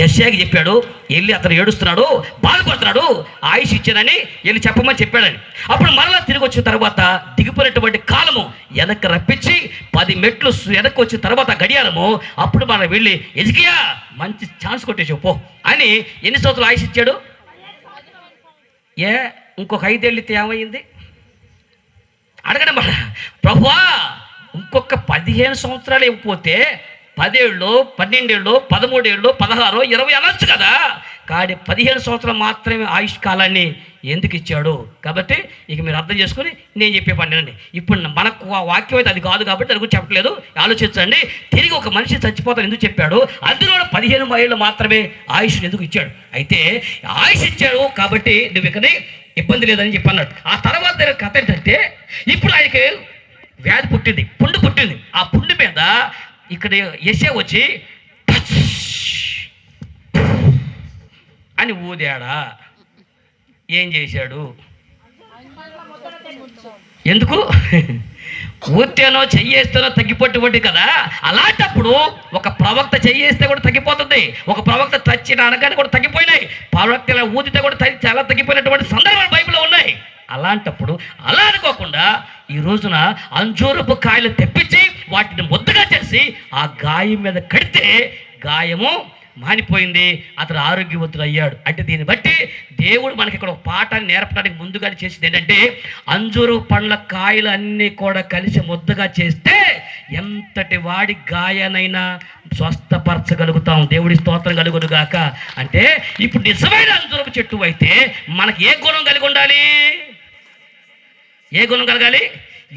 యెషయాకి చెప్పాడు, వెళ్ళి అతను ఏడుస్తున్నాడు, బాధపడుతున్నాడు, ఆయుష్ ఇచ్చానని వెళ్ళి చెప్పమని చెప్పాడని. అప్పుడు మరలా తిరిగి వచ్చిన తర్వాత దిగిపోయినటువంటి కాలము వెనక్కి రప్పించి 10 మెట్లు వెనక్కి వచ్చిన తర్వాత గడియారము, అప్పుడు మనం వెళ్ళి హిజ్కియా మంచి ఛాన్స్ కొట్టేసి పో అని ఎన్ని సంవత్సరాలు ఆయుష్ ఇచ్చాడు? ఇంకొక 5 ఏళ్ళు ఇస్తే ఏమైంది అడగడం మన ప్రభువా, ఇంకొక 15 సంవత్సరాలు ఇవ్వకపోతే 10 ఏళ్ళు, 12 ఏళ్ళు, 13 ఏళ్ళు, 16, 20 అనొచ్చు కదా. కానీ 15 సంవత్సరాలు మాత్రమే ఆయుష్ కాలాన్ని ఎందుకు ఇచ్చాడు? కాబట్టి ఇక మీరు అర్థం చేసుకుని నేను చెప్పే పనినండి. ఇప్పుడు మనకు వాక్యం అయితే అది కాదు కాబట్టి దాని గురించి చెప్పట్లేదు, ఆలోచించండి. తిరిగి ఒక మనిషి చచ్చిపోతాను ఎందుకు చెప్పాడు? అందులో 15 ఏళ్ళు మాత్రమే ఆయుష్ ఎందుకు ఇచ్చాడు? అయితే ఆయుష్ ఇచ్చాడు కాబట్టి నువ్వు ఇక్కడ ఇబ్బంది లేదని చెప్పి అన్నాడు. ఆ తర్వాత కథ ఏంటంటే, ఇప్పుడు ఆయనకి వ్యాధి పుట్టింది, పుండు పుట్టింది. ఆ పుండు మీద ఇక్కడ యెషయా వచ్చి అని ఊదాడా? ఏం చేశాడు? ఎందుకు ఊతేనో చెయ్యేస్తేనో తగ్గిపోయేటువంటి కదా. అలాంటప్పుడు ఒక ప్రవక్త చెయ్యేస్తే కూడా తగ్గిపోతుంది, ఒక ప్రవక్త తచ్చిన అనగానే కూడా తగ్గిపోయినాయి, ప్రవక్త ఊదితే కూడా చాలా తగ్గిపోయినటువంటి సందర్భాలు బైబిల్లో ఉన్నాయి. అలాంటప్పుడు అలా అనుకోకుండా ఈ రోజున అంజూరపు కాయలు తెప్పించి వాటిని ముద్దగా చేసి ఆ గాయం మీద కడితే గాయము మానిపోయింది, అతను ఆరోగ్యవంతుడు అయ్యాడు. అంటే దీన్ని బట్టి దేవుడు మనకి ఇక్కడ ఒక పాఠాన్ని నేర్పడానికి ముందుగానే చేసింది ఏంటంటే, అంజూరు పండ్ల కాయలు అన్నీ కూడా కలిసి ముద్దగా చేస్తే ఎంతటి వాడి గాయానైనా స్వస్థపరచగలుగుతాం. దేవుడి స్తోత్రం కలుగునుగాక. అంటే ఇప్పుడు నిజమైన అంజూరపు చెట్టు అయితే మనకి ఏ గుణం కలిగి ఉండాలి? ఏ గుణం కలగాలి?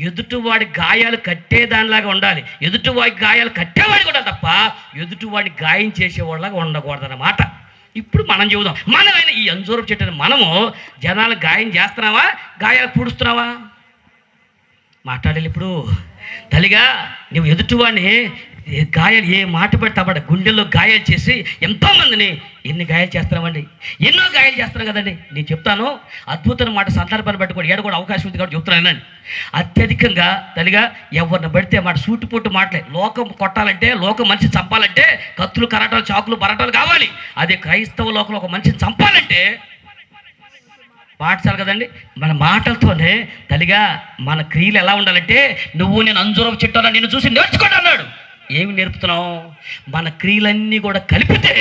ఎదుటివాడి గాయాలు కట్టేదానిలాగా ఉండాలి, ఎదుటివాడి గాయాలు కట్టేవాడి కూడా తప్ప ఎదుటివాడిని గాయం చేసేవాళ్ళలాగా ఉండకూడదన్నమాట. ఇప్పుడు మనం చెబుదాం, మనమైనా ఈ అంజూరపు చెట్టుని మనము జనాలు గాయం చేస్తున్నావా, గాయాలు పూడుస్తున్నావా? మాట్లాడాలి. ఇప్పుడు తల్లిగా నువ్వు ఎదుటివాడిని గాయాలు ఏ మాట పెడతాబడ గుండెల్లో గాయాలు చేసి ఎంతోమందిని ఎన్ని గాయాలు చేస్తున్నామండి, ఎన్నో గాయాలు చేస్తున్నాం కదండి. నేను చెప్తాను, అద్భుతమైన మాట సందర్భాన్ని బట్టి కూడా ఏడ కూడా అవకాశం ఉంది కాబట్టి చెప్తున్నానండి. అత్యధికంగా తల్లిగా ఎవరిని పెడితే మాట సూటిపోటు మాటలే. లోకం కొట్టాలంటే, లోకం మనిషి చంపాలంటే కత్తులు, కరాటాలు, చాకులు, బరాటాలు కావాలి. అదే క్రైస్తవ లోకంలో ఒక మనిషిని చంపాలంటే పాఠశాల కదండి. మన మాటలతోనే తల్లిగా మన క్రియలు ఎలా ఉండాలంటే, నువ్వు నేను అంజూరపు చెట్టు నిన్ను చూసి నేర్చుకోండి అన్నాడు. ఏమి నేర్పుతున్నావు? మన క్రియలన్నీ కూడా కలిపితే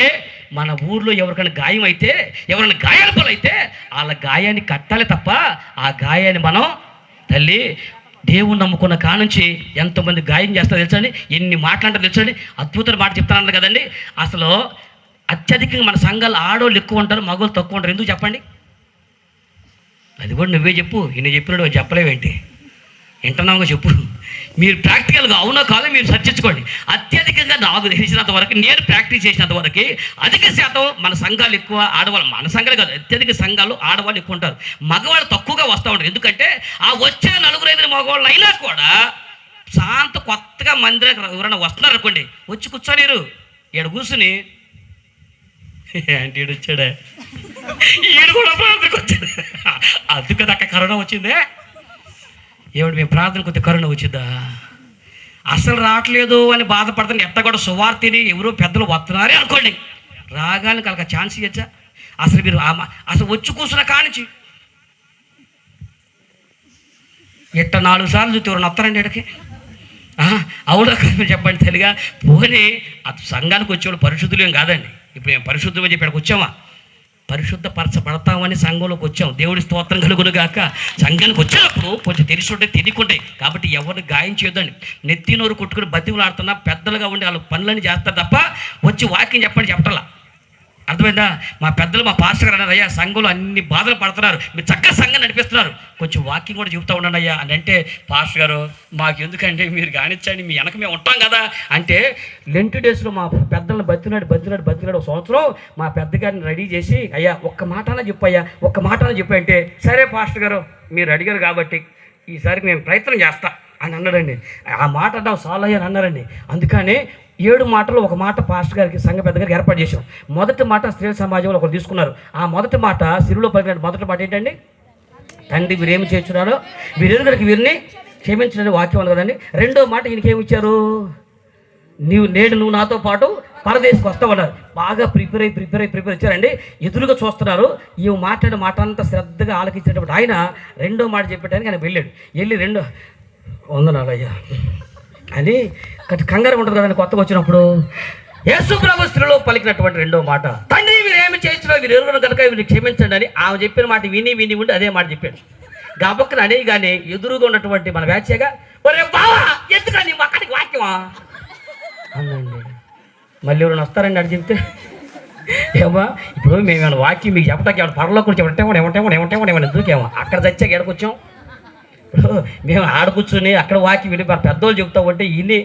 మన ఊర్లో ఎవరికైనా గాయం అయితే, ఎవరైనా గాయాల పాలైతే వాళ్ళ గాయాన్ని కట్టాలి తప్ప ఆ గాయాన్ని మనం తల్లి దేవుని నమ్ముకున్న కానుంచి ఎంతోమంది గాయం చేస్తారో తెలుసండి, ఎన్ని మాట్లాడారో తెలుసండి. అద్భుతమైన మాట చెప్తాను కదండి. అసలు అత్యధికంగా మన సంఘాలు ఆడోళ్ళు ఎక్కువ ఉంటారు, మగవాళ్ళు తక్కువ ఉంటారు. ఎందుకు చెప్పండి? అది కూడా నువ్వే చెప్పు, ఇన్ని చెప్పినాడు చెప్పలేవేంటి? వింటున్నావుగా చెప్పు. మీరు ప్రాక్టికల్గా అవునో కాదో మీరు చర్చించుకోండి. అత్యధికంగా నాకు తెలిసినంత వరకు, నేను ప్రాక్టీస్ చేసినంత వరకు అధిక శాతం మన సంఘాలు ఎక్కువ ఆడవాళ్ళు, మన సంఘాలు కాదు అత్యధిక సంఘాలు ఆడవాళ్ళు ఎక్కువ ఉంటారు, మగవాళ్ళు తక్కువగా వస్తూ ఉంటారు. ఎందుకంటే ఆ వచ్చే 4-5 మగవాళ్ళు అయినా కూడా శాంత కొత్తగా మందిరం ఎవరైనా వస్తున్నారు అనుకోండి, వచ్చి కూర్చోలేరు. ఈడ కూర్చుని అంటే ఈడు వచ్చాడే, ఈడు కూడా ప్రార్థనకు వచ్చాడు. అందుకది అక్కడ కరోనా వచ్చిందే. ఏమిటి మేము ప్రార్థన కొద్ది కరోనా వచ్చిందా? అసలు రావట్లేదు అని బాధపడతాను. ఎట్ట కూడా సువార్తిని ఎవరో పెద్దలు వస్తున్నారే అనుకోండి, రాగానే కలక ఛాన్స్ ఇచ్చా. అసలు మీరు అసలు వచ్చి కూర్చున్న కానించి ఎట్ట 4 సార్లు చూస్తే ఎవరైనా వస్తారండి ఎక్కడికి? అవునా మీరు చెప్పండి తల్లిగా. పోనీ అటు సంఘానికి వచ్చేవాళ్ళు పరిశుద్ధులు ఏం కాదండి. ఇప్పుడు మేము పరిశుద్ధమని చెప్పి ఇక్కడికి వచ్చామా? పరిశుద్ధపరచబడతామని సంఘంలోకి వచ్చాం. దేవుడి స్తోత్రం కలుగునుగాక. సంఘానికి వచ్చినప్పుడు కొంచెం తెలిసి ఉంటే తెలియకుంటాయి కాబట్టి ఎవరిని గాయం చేయొద్దండి. నెత్తినోరు కొట్టుకుని బతిమలాడుతున్నా పెద్దలుగా ఉండి వాళ్ళు పనులని చేస్తారు తప్ప వచ్చి వాక్యం చెప్పండి చెప్పటల్లా. అర్థమైందా? మా పెద్దలు, మా పాస్టర్ గారు అన్నారు, అయ్యా సంఘంలో అన్ని బాధలు పడుతున్నారు, మీరు చక్కగా సంఘం నడిపిస్తున్నారు, కొంచెం వాకింగ్ కూడా చెబుతూ ఉండండి అయ్యా అని అంటే, పాస్టర్ గారు మాకు ఎందుకంటే మీరు కానిచ్చండి, మీ వెనక మేము ఉంటాం కదా అంటే, లెంట్ డేస్లో మా పెద్దలను బతినాడు 1 సంవత్సరం మా పెద్ద గారిని రెడీ చేసి, అయ్యా ఒక్క మాటనా చెప్పు, అయ్యా ఒక్క మాటనా చెప్పు అంటే, సరే పాస్టర్ గారు మీరు అడిగారు కాబట్టి ఈసారికి మేము ప్రయత్నం చేస్తా అని అన్నాడండి. ఆ మాట అంటావు సాల్ అయ్యా అని అన్నారండి. అందుకని 7 మాటలు ఒక మాట పాస్టర్ గారికి, సంఘ పెద్ద గారికి ఏర్పాటు చేశాం. మొదటి మాట స్త్రీ సమాజంలో ఒకరు తీసుకున్నారు. ఆ మొదటి మాట సిరులో పలికిన మొదటి మాట ఏంటండి? తండ్రి వీరేమి చేస్తున్నారో వీరెరుగురికి వీరిని క్షమించడానికి వాక్యం ఉంది కదండి. రెండో మాట ఈయనకేమి ఇచ్చారు? నువ్వు నాతో పాటు పరదేశకు వస్తామన్నారు. బాగా ప్రిపేర్ వచ్చారండి. ఎదురుగా చూస్తున్నారు. ఈ మాట్లాడే మాట అంతా శ్రద్ధగా ఆలకించేటప్పుడు ఆయన రెండో మాట చెప్పేటానికి ఆయన వెళ్ళి రెండో వందనాలయ్యా అని కంగారు ఉంటుంది కదండి కొత్తగా వచ్చినప్పుడు. యేసు ప్రభు స్త్రీలో పలికినటువంటి రెండో మాట, తండ్రి వీరు ఏమి చేయించడం వీరు ఎరుగును కనుక వీరిని క్షమించండి అని ఆమె చెప్పిన మాట విని ఉండి అదే మాట చెప్పాడు. గబక్కన అనే కానీ ఎదురుగా ఉన్నటువంటి మన వ్యాఖ్యగా, ఒరే బావా ఎందుకని మా అక్కడికి వాక్యమా అవునండి. మళ్ళీ ఎవరైనా వస్తారండి అడి చెప్తే ఏమో ఇప్పుడు మేము ఏమైనా వాక్యం మీకు చెప్పటానికి ఏమైనా పరలో కూడా ఏమంటేమో దూకేమో అక్కడ తెచ్చాక ఎడకొచ్చాం. ఇప్పుడు మేము ఆడకూర్చుని అక్కడ వాక్యం విని పెద్దోళ్ళు చెప్తా ఉంటే ఇన్ని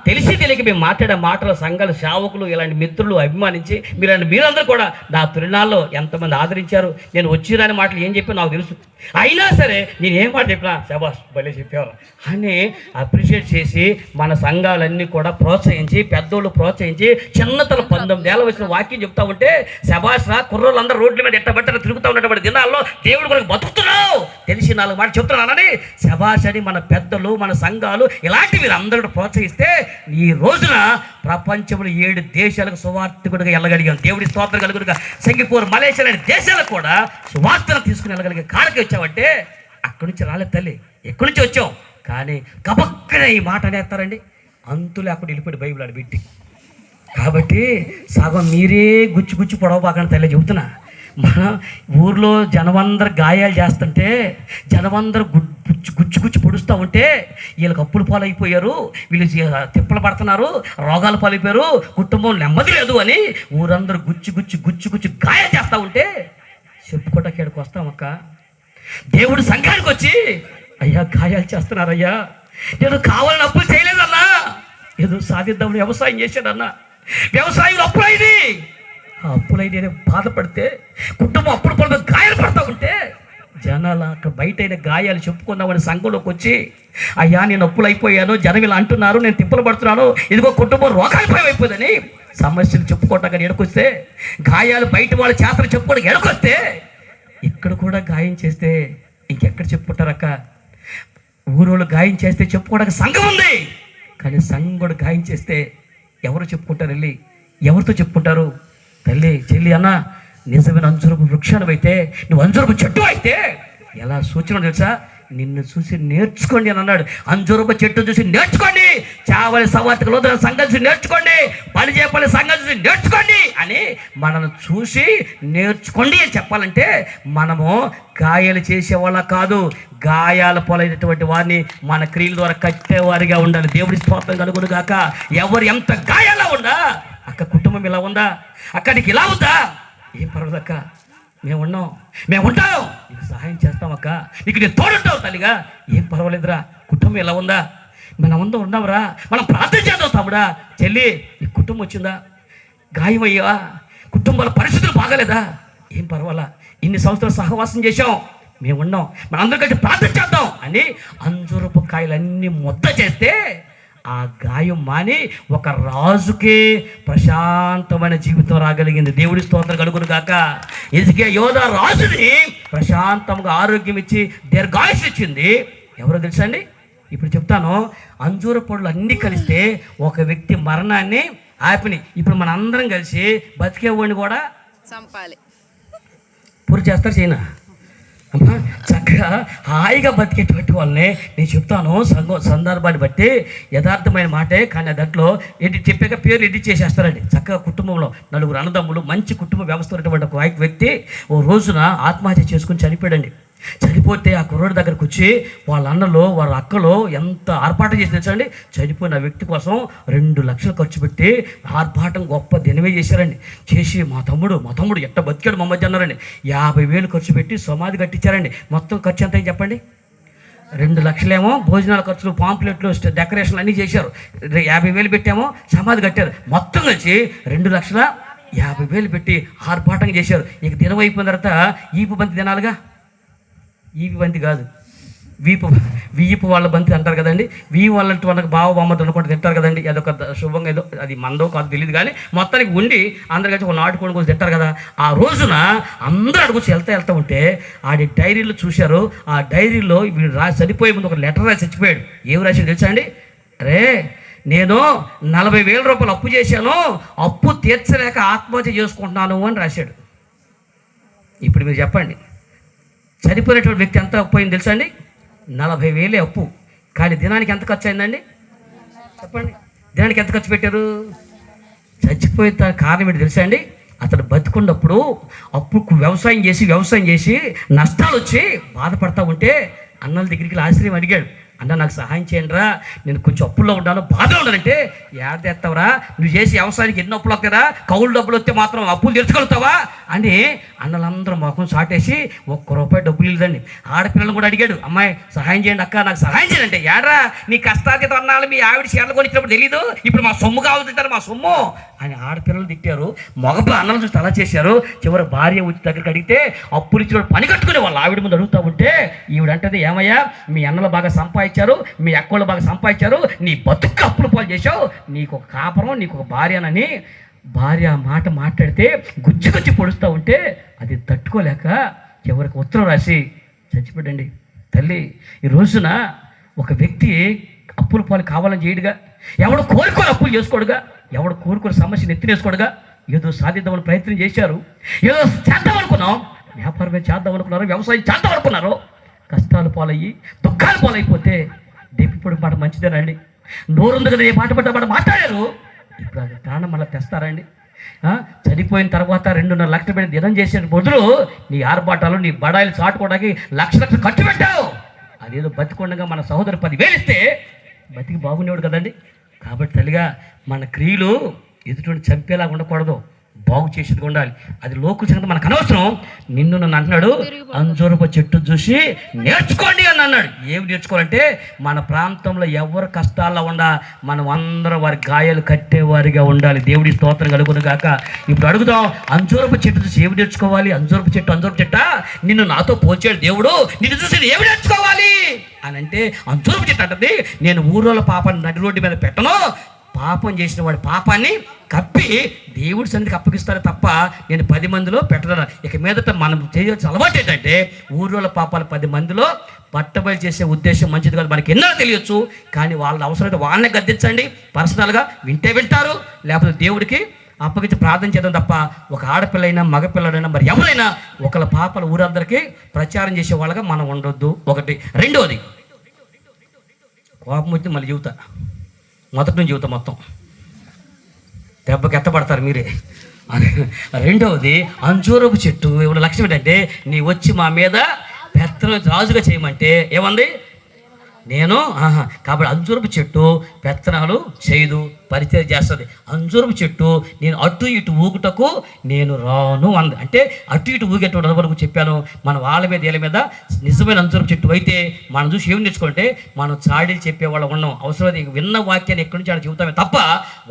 తెలిసి తెలియక మేము మాట్లాడే మాటల సంఘాలు సేవకులు ఇలాంటి మిత్రులు అభిమానించి మీరందరూ కూడా నా తొలినాల్లో ఎంతమంది ఆదరించారు. నేను వచ్చిరాని మాటలు ఏం చెప్పి నాకు తెలుసు. అయినా సరే నేను ఏం మాట చెప్పినా శబాష్ భలే చెప్పేవారు అని అప్రిషియేట్ చేసి మన సంఘాలన్నీ కూడా ప్రోత్సహించి పెద్దోళ్ళు ప్రోత్సహించి చిన్నతల 19 ఏళ్ళ వచ్చిన వాక్యం చెప్తా ఉంటే శబాష్ రా కుర్రోళ్ళందరూ రోడ్ల మీద ఎట్టబట్ట తిరుగుతూ ఉన్నటువంటి దినాల్లో దేవుడు కూడా బతుకుతున్నావు తెలిసి 4 మాటలు చెప్తున్నానని శబాష్ అని మన పెద్దలు మన సంఘాలు ఇలాంటి మీరు అందరూ ప్రోత్సహిస్తే ఈ రోజున ప్రపంచంలో 7 దేశాలకు సువార్తికుడిగా వెళ్ళగలిగాం. దేవుడి స్తోత్రం కలుగుడుగా. సింగపూర్, మలేషియా లాంటి దేశాలకు కూడా సువార్తను తీసుకుని వెళ్ళగలిగే కాళ్ళకి వచ్చామంటే అక్కడి నుంచి రాలేదు తల్లి, ఎక్కడి నుంచి వచ్చాం. కానీ కపక్కన ఈ మాట అనేస్తారండి, అంతులు అక్కడ వెళ్ళిపోయి బైబిల్ ఆడ పెట్టి. కాబట్టి సగం మీరే గుచ్చి పొడవబాకని తల్లి చెబుతున్నా. మన ఊర్లో జనమందరూ గాయాలు చేస్తుంటే జనమందరూ గుచ్చి పొడుస్తూ ఉంటే వీళ్ళకి అప్పులు పాలైపోయారు, వీళ్ళు తిప్పలు పడుతున్నారు, రోగాలు పాలైపోయారు, కుటుంబం నెమ్మది లేదు అని ఊరందరూ గుచ్చి గాయాలు చేస్తూ ఉంటే చెప్పుకోవటానికి ఇక్కడికి వస్తామక్క. దేవుడు సంఘానికి వచ్చి అయ్యా గాయాలు చేస్తున్నారయ్యా, నేను కావాలని అప్పులు చేయలేదన్నా, ఏదో సాధిద్దామని వ్యవసాయం చేశాడన్నా, వ్యవసాయం అప్పులైంది. ఆ అప్పులైంది నేను బాధపడితే కుటుంబం అప్పుడు పడితే గాయాలు పడతా ఉంటే జనాలు అక్కడ బయట అయిన గాయాలు చెప్పుకుందామని సంఘంలోకి వచ్చి అయ్యా నేను అప్పులు అయిపోయాను, జనం ఇలా అంటున్నారు, నేను తిప్పలు పడుతున్నాను, ఇదిగో కుటుంబం రోగాలపై అయిపోయిందని సమస్యలు చెప్పుకోవటానికి ఎడకొస్తే, గాయాలు బయట వాళ్ళ చేతలు చెప్పుకోవడానికి ఎడకొస్తే ఇక్కడ కూడా గాయం చేస్తే ఇంకెక్కడ చెప్పుకుంటారక్క? ఊరోళ్ళు గాయం చేస్తే చెప్పుకోవడానికి సంఘం ఉంది, కానీ సంఘం కూడా గాయం చేస్తే ఎవరు చెప్పుకుంటారు? వెళ్ళి ఎవరితో చెప్పుకుంటారు? తల్లి చెల్లి అన్న నిజమైన అంజూరపు వృక్షాలు అయితే, నువ్వు అంజూరపు చెట్టు అయితే ఎలా సూచన తెలుసా? నిన్ను చూసి నేర్చుకోండి అని అన్నాడు. అంజూరపు చెట్టు చూసి నేర్చుకోండి, చావలి సవార్తకు లోతుల సంఘం చూసి నేర్చుకోండి, పని చేపల్లి సంఘం చూసి నేర్చుకోండి అని మనల్ని చూసి నేర్చుకోండి అని చెప్పాలంటే మనము గాయాలు చేసేవాళ్ళ కాదు, గాయాల పాలైనటువంటి వారిని మన క్రియల ద్వారా కట్టేవారిగా ఉండాలి. దేవుడి స్తోత్రం కలుగును గాక. ఎవరు ఎంత గాయాల్లో ఉందా, అక్క కుటుంబం ఇలా ఉందా, అక్కడికి ఇలా ఉందా, ఏం పర్వాలేదు అక్క, మేము ఉంటాం, నీకు సహాయం చేస్తామక్క, నీకు నేను తోడుంటావు తల్లిగా, ఏం పర్వాలేదురా, కుటుంబం ఎలా ఉందా, మనం ఉన్నాంరా, మనం ప్రార్థన చేద్దాం తమ్ముడా చెల్లి, నీ కుటుంబం వచ్చిందా, గాయమయ్యా, కుటుంబాల పరిస్థితులు బాగాలేదా, ఏం పర్వాలా, ఇన్ని సంవత్సరాలు సహవాసం చేశాం, మేము ఉన్నాం, మనందరం కలిసి ప్రార్థన చేద్దాం అని అంజూరపు కాయలన్నీ ముద్ద చేస్తే ఆ గాయం మాని ఒక రాజుకే ప్రశాంతమైన జీవితం రాగలిగింది. దేవుడి స్తోత్రం కలుగును గాక. ఎజికియా యోధా రాజుని ప్రశాంతంగా ఆరోగ్యం ఇచ్చి దీర్ఘాయుష్ ఇచ్చింది. ఎవరో తెలుసా అండి? ఇప్పుడు చెప్తాను. అంజూర పొడులు అన్నీ కలిస్తే ఒక వ్యక్తి మరణాన్ని ఆపిని. ఇప్పుడు మన అందరం కలిసి బతికేవాడిని కూడా చంపాలి, పూర్తి చేస్తారు చేయనా? చక్కగా హాయిగా బతికేటువంటి వాళ్ళని నేను చెప్తాను. సందర్భాన్ని బట్టి యథార్థమైన మాటే, కానీ దాంట్లో చెప్పాక పేరు ఎడిట్ చేసేస్తారండి. చక్కగా కుటుంబంలో 4 అన్నదమ్ములు, మంచి కుటుంబ వ్యవస్థ ఉన్నటువంటి ఒక వ్యక్తి ఓ రోజున ఆత్మహత్య చేసుకుని చనిపోయాడండి. చనిపోతే ఆ కుర్రోడి దగ్గరకు వచ్చి వాళ్ళ అన్నలో వాళ్ళ అక్కలో ఎంత ఆర్భాటం చేసి తెచ్చండి. చనిపోయిన వ్యక్తి కోసం 2 లక్షలు ఖర్చు పెట్టి ఆర్భాటం గొప్ప దినమే చేశారండి. చేసి మా తమ్ముడు ఎట్ట బతికాడు మా మధ్య అన్నారండి. 50,000 ఖర్చు పెట్టి సమాధి కట్టించారండి. మొత్తం ఖర్చు ఎంత చెప్పండి? 2 లక్షలేమో భోజనాల ఖర్చులు, పాంప్లెట్లు, డెకరేషన్లు అన్నీ చేశారు. 50,000 పెట్టామో సమాధి కట్టారు. మొత్తం కలిసి 2,50,000 పెట్టి ఆర్భాటం చేశారు. ఇక దినం అయిపోయిన తర్వాత ఈపు బంతి తినాలిగా. ఈవి బంతి కాదు, వీపు వాళ్ళ బంతి అంటారు కదండి. వాళ్ళంటే వాళ్ళకి బావ బామ్మతో అనుకుంటే తింటారు కదండి. అదొక శుభంగా, ఏదో అది మందో కాదు తెలియదు, కానీ మొత్తానికి ఉండి అందరు కలిసి ఒక నాటుకోని కోసం తింటారు కదా. ఆ రోజున అందరూ అడుగుచి వెళ్తా ఉంటే ఆడి డైరీలో చూశారు. ఆ డైరీలో వీడు చనిపోయే ముందు ఒక లెటర్ రాసి చచ్చిపోయాడు. ఏం రాశాడు తెలుసా అండి? అరే నేను 40,000 రూపాయలు అప్పు చేశాను, అప్పు తీర్చలేక ఆత్మహత్య చేసుకుంటున్నాను అని రాశాడు. ఇప్పుడు మీరు చెప్పండి, చనిపోయినటువంటి వ్యక్తి ఎంత అప్పు అయింది తెలుసా అండి? 40,000 అప్పు. కానీ దినానికి ఎంత ఖర్చు అయిందండి చెప్పండి? దినానికి ఎంత ఖర్చు పెట్టారు? చచ్చిపోయిన కారణం ఏంటి తెలుసా అండి? అతడు బతుకున్నప్పుడు అప్పుడు వ్యవసాయం చేసి నష్టాలు వచ్చి బాధపడతా ఉంటే అన్నల దగ్గరికి ఆశ్రయం అడిగాడు. అన్న నాకు సహాయం చేయండి రా, నేను కొంచెం అప్పుల్లో ఉన్నాను, బాధలో ఉన్నానంటే ఏడెత్తావరా, నువ్వు చేసి వ్యవసాయానికి ఎన్ని అప్పులు వస్తారా, కౌలు డబ్బులు వస్తే మాత్రం అప్పులు తెచ్చుకొలుగుతావా అని అన్నలందరూ మొఖం చాటేసి ₹1 డబ్బులు ఇల్లండి. ఆడపిల్లలు కూడా అడిగాడు, అమ్మాయి సహాయం చేయండి అక్క, నాకు సహాయం చేయండి అంటే, ఏడ్రా నీ కష్టార్జిత అన్నాళ్ళు మీ ఆవిడ చీరలు కొనిచ్చినప్పుడు తెలీదు, ఇప్పుడు మా సొమ్ము కావాలంటారు, మా సొమ్ము అని ఆడపిల్లలు తిట్టారు. అన్నలు చూసి అలా చేశారు. చివరి భార్య వచ్చి దగ్గరికి అడిగితే అప్పులు ఇచ్చిన పని కట్టుకుని వాళ్ళ ఆవిడ ముందు అడుగుతూ ఉంటే ఈవిడంటది, ఏమయ్యా మీ అన్నలు బాగా సంపాదించారు, మీ అక్కలు బాగా సంపాదించారు, నీ బతుకు అప్పులు పాలు చేశావు, నీకు ఒక కాపురం, నీకు ఒక భార్యనని భార్య మాట మాట్లాడితే గుచ్చి పొడుస్తూ ఉంటే అది తట్టుకోలేక చివరికి ఉత్తరం రాసి చచ్చిపోడండి. తల్లి, ఈ రోజున ఒక వ్యక్తి అప్పుల పాలు కావాలని చేయడుగా, ఎవడు కోరుకొని అప్పులు చేసుకోడుగా, ఎవడు కోరుకొని సమస్యను ఎత్తినేసుకోడుగా, ఏదో సాధిద్దామని ప్రయత్నం చేశారు, ఏదో చేద్దాం అనుకున్నాం, వ్యాపారమే చేద్దాం అనుకున్నారు, వ్యవసాయం చేద్దాం అనుకున్నారు, కష్టాలు పాలయ్యి దుఃఖాలు పాలైపోతే దెప్పిపొడి మాట మంచిదేనండి, నోరుంది కదా ఏ మాట పడ్డ మాట్లాడారు, ఇప్పుడు అది ప్రాణం మళ్ళీ తెస్తారండి? చనిపోయిన తర్వాత 2.5 లక్షలు పెట్టి దినం చేసే బదులు నీ ఆర్భాటాలు నీ బడాయిలు చాటుకోవడానికి లక్షలు ఖర్చు పెట్టావు. అదేదో బతికొండగా మన సహోదరు 10,000 ఇస్తే బతికి బాగుండేవాడు కదండి. కాబట్టి తల్లిగా మన క్రియలు ఎదుటి చంపేలాగా ఉండకూడదు, బాగు చేసేది ఉండాలి. అది లోకు సంగతి మనకు అనవసరం. నిన్ను నన్ను అంటున్నాడు, అంజూరపు చెట్టు చూసి నేర్చుకోండి అని అన్నాడు. ఏమి నేర్చుకోవాలంటే మన ప్రాంతంలో ఎవరు కష్టాల్లో ఉండా మనం అందరం వారి గాయాలు కట్టేవారిగా ఉండాలి. దేవుడి స్తోత్రం కలుగును గాక. ఇప్పుడు అడుగుదాం, అంజూరపు చెట్టు చూసి ఏమి నేర్చుకోవాలి? అంజూరపు చెట్ట నిన్ను నాతో పోల్చాడు దేవుడు, నిన్ను చూసి ఏమి నేర్చుకోవాలి అని అంటే, అంజూరపు చెట్టు అంటది, నేను ఊరోళ్ళ పాపాన్ని నడి రోడ్డు మీద పెట్టను, పాపం చేసిన వాడి పాపాన్ని కప్పి దేవుడి సన్నిధికి అప్పగిస్తారు తప్ప నేను 10 మందిలో పెట్టను. ఇక మీదట మనం చేయవలసిన అలవాటు ఏంటంటే ఊరిలో పాపాలు 10 మందిలో పట్టబయలు చేసే ఉద్దేశం మంచిది కాదు. మనకి ఎన్నో తెలియచ్చు, కానీ వాళ్ళ అవసరమైతే వాళ్ళనే గద్దించండి. పర్సనల్గా వింటారు, లేకపోతే దేవుడికి అప్పగించి ప్రార్థన చేద్దాం తప్ప ఒక ఆడపిల్లైనా మగపిల్లడైనా మరి ఎవరైనా ఒకళ్ళ పాపలు ఊరందరికీ ప్రచారం చేసే వాళ్ళగా మనం ఉండొద్దు. ఒకటి. రెండోది, కోపం వచ్చి మళ్ళీ జీవితం మొదటి నుంచి జీవితం మొత్తం దెబ్బకి ఎత్తపడతారు మీరే. రెండవది, అంజూరపు చెట్టు ఇప్పుడు లక్ష్యం ఏంటంటే, నీ వచ్చి మా మీద పెత్తనం రాజుగా చేయమంటే ఏమంది? నేను కాబట్టి అంజూరపు చెట్టు పెత్తనాలు చేయదు, పరిచయం చేస్తుంది. అంజూరపు చెట్టు నేను అటు ఇటు ఊగుటకు నేను రాను అంది. అంటే అటు ఇటు ఊగేటువంటి వరకు చెప్పాను. మన వాళ్ళ మీద వీళ్ళ మీద నిజమైన అంజూరపు చెట్టు అయితే మనం చూసి ఏమి నేర్చుకుంటే మనం చాడీలు చెప్పేవాళ్ళం ఉన్నాం. అవసరమైతే విన్న వాక్యాన్ని ఎక్కడి నుంచి ఆడ చెబుతామే తప్ప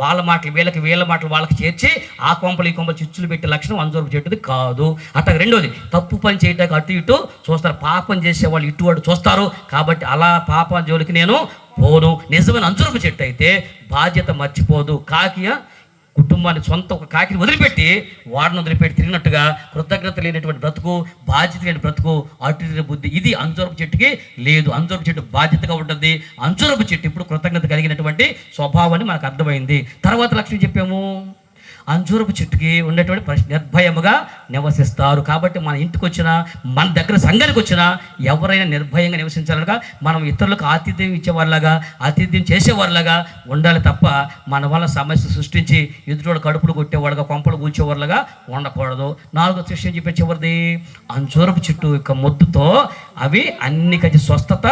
వాళ్ళ మాటలు వీళ్ళ మాటలు వాళ్ళకి చేర్చి ఆ కొంపలు ఈ కొంపలు చిచ్చులు పెట్టే లక్షణం అంజూరపు చెట్టుది కాదు. అట్లా రెండోది, తప్పు పని చేయడానికి అటు ఇటు చూస్తారు, పాపం చేసేవాళ్ళు ఇటు అటు చూస్తారు. కాబట్టి అలా పాపం జోలికి నేను పోను. నిజమైన అంజూరపు చెట్టు అయితే బాధ్యత మర్చిపోదు. కాకి కుటుంబాన్ని సొంత ఒక కాకిని వదిలిపెట్టి వాడిని వదిలిపెట్టి తిరిగినట్టుగా కృతజ్ఞత లేనటువంటి బ్రతుకు, బాధ్యత లేని బ్రతుకు, అటు బుద్ధి ఇది అంజూరపు చెట్టుకి లేదు. అంజూరపు చెట్టు బాధ్యతగా ఉంటుంది. అంజూరపు చెట్టు ఇప్పుడు కృతజ్ఞత కలిగినటువంటి స్వభావాన్ని మనకు అర్థమైంది. తర్వాత లక్ష్యం చెప్పాము, అంజూరపు చెట్టుకి ఉండేటువంటి నిర్భయముగా నివసిస్తారు. కాబట్టి మన ఇంటికి వచ్చినా మన దగ్గర సంఘానికి వచ్చినా ఎవరైనా నిర్భయంగా నివసించాలనగా మనం ఇతరులకు ఆతిథ్యం ఇచ్చేవాళ్ళగా ఆతిథ్యం చేసేవాళ్ళగా ఉండాలి తప్ప మన వల్ల సమస్య సృష్టించి ఎదుటి కడుపులు కొట్టేవాళ్ళగా కొంపలు కూర్చేవాళ్ళగా ఉండకూడదు. 4వ విషయం చెప్పే చివరిది, అంజూరపు చెట్టు యొక్క మొద్దుతో అవి అన్ని కలిసి స్వస్థత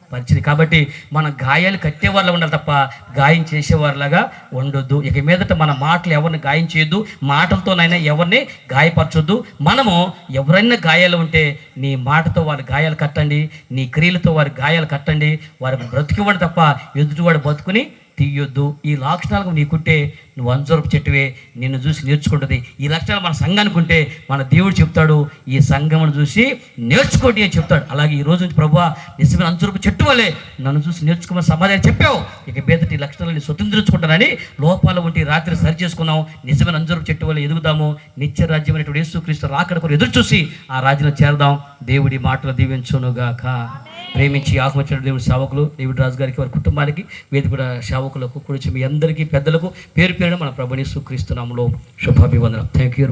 పరిచింది. కాబట్టి మన గాయాలు కట్టేవాళ్ళ ఉండాలి తప్ప గాయం చేసేవాళ్ళగా ఉండొద్దు. ఇక మీదట మన మాటలు ఎవరిని గాయం చేయొద్దు, మాటలతోనైనా ఎవరిని గాయపరచొద్దు. మనము ఎవరైనా గాయాలు ఉంటే నీ మాటతో వారి గాయాలు కట్టండి, నీ క్రియలతో వారి గాయాలు కట్టండి. వారి బ్రతికివాడు తప్ప ఎదుటివాడు బతుకుని తీయొద్దు. ఈ లక్షణాలకు నీకుంటే నువ్వు అంజూరపు చెట్టువే, నిన్ను చూసి నేర్చుకుంటుంది. ఈ లక్షణాలు మన సంఘానికి ఉంటే మన దేవుడు చెప్తాడు, ఈ సంఘమును చూసి నేర్చుకోండి అని చెప్తాడు. అలాగే ఈ రోజు నుంచి ప్రభువా నిజమైన అంజూరపు చెట్టు వల్లే నన్ను చూసి నేర్చుకోమని సమాధానం చెప్పావు. ఇక మీదటి లక్షణాలను స్వతంత్రించుకుంటానని లోపాలు ఉంటే రాత్రి సరి చేసుకున్నాం. నిజమైన అంజూరపు చెట్టు వల్ల ఎదుగుదాము. నిత్య రాజ్యం అనేటువంటి యేసుక్రీస్తు రాకడ కొరకు ఎదురు చూసి ఆ రాజ్యంలో చేరదాం. దేవుడి మాటలు దీవించునుగాక. ప్రేమించి ఆహ్వానించిన దేవుడి సేవకులు డేవిడ్ రాజు గారికి, వారి కుటుంబానికి, వేదిక కూడా సేవకులకు, కూర్చి మీ అందరికీ పెద్దలకు పేరు పేరున మన ప్రభుని యేసు క్రీస్తు నామములో శుభాభివందనం. Thank you.